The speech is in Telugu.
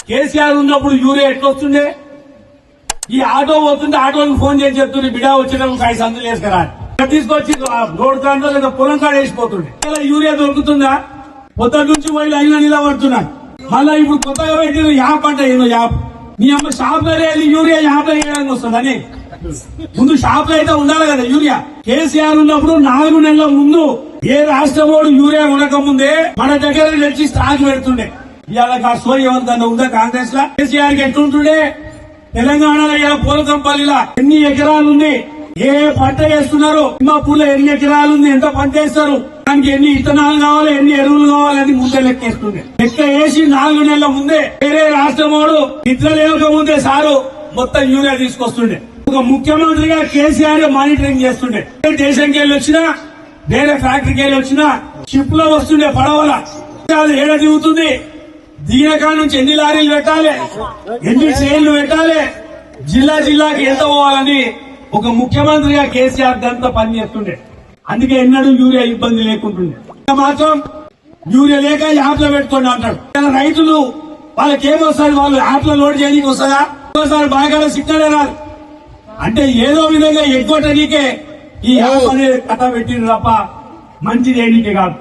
కేసీఆర్ ఉన్నప్పుడు యూరియా ఎట్లా వస్తుండే? ఈ ఆటో పోతుంటే ఆటోకి ఫోన్ చేసి చెప్తుంది బిడా వచ్చేటప్పుడు 5 సందులు వేసుకురా తీసుకొచ్చి రోడ్ కాండో లేదా పొలం కాడ వేసిపోతుండే. ఇలా యూరియా దొరుకుతుందా? పొద్దు నుంచి పోయి లైన్లో నిలబడుతున్నాడు. మళ్ళా ఇప్పుడు కొత్తగా పెట్టిన యాప్ అంటే ఏదో యాప్ నీ అమ్మ షాప్ లో యూరియా యాప్ లో వేయడానికి వస్తుందని ముందు షాప్ లో అయితే ఉండాలి కదా యూరియా. కేసీఆర్ ఉన్నప్పుడు 4 నెలల ముందు ఏ రాష్ట్రం వాడు యూరియా కొనక ముందే మన దగ్గర తెచ్చి స్టాక్ పెడుతుండే. ఇవాళ సోయి ఏమంతా ఉందా కాంగ్రెస్ లా? కేసీఆర్ కి ఎట్లుంటుండే? తెలంగాణలో ఇలా పూలకంపల్లిలా ఎన్ని ఎకరాలు ఉంది, ఏ పంట వేస్తున్నారు, హిమాపూర్లో ఎన్ని ఎకరాలు ఉంది, ఎంత పంట వేస్తారు, దానికి ఎన్ని విత్తనాలు కావాలి, ఎన్ని ఎరువులు కావాలి అని ముందే లెక్కేస్తుండే. లెక్క వేసి 4 నెలల ముందే వేరే రాష్ట్రం వాడు నిద్ర లేక ముందే సారు మొత్తం యూరియా తీసుకొస్తుండే. ఒక ముఖ్యమంత్రిగా కేసీఆర్ మానిటరింగ్ చేస్తుండే. దేశంకి వెళ్ళి వచ్చినా, వేరే ఫ్యాక్టరీకి వెళ్ళి వచ్చినా షిప్ లో వస్తుండే, పడవల ఏడ దిగుతుంది, దీనకా నుంచి ఎన్ని లారీలు పెట్టాలి, ఎన్ని ట్రైన్లు పెట్టాలి, జిల్లా జిల్లాకి ఎంత పోవాలని ఒక ముఖ్యమంత్రిగా కేసీఆర్ దాంతో పనిచేస్తుండే. అందుకే ఎన్నడూ యూరియా ఇబ్బంది లేకుంటుండే. మాత్రం యూరియా లేక యాప్ లో పెట్టుకోండి అంటాడు. రైతులు వాళ్ళకేమొస్తుంది, వాళ్ళు యాప్ లో లోడ్ చేయడానికి వస్తుందా? ఒకసారి బాగా సిగ్నలే రాదు. అంటే ఏదో విధంగా ఎగ్గొట్టడానికే ఈ యాప్ అనేది కథ పెట్టింది తప్ప మంచిది ఏడికే కాదు.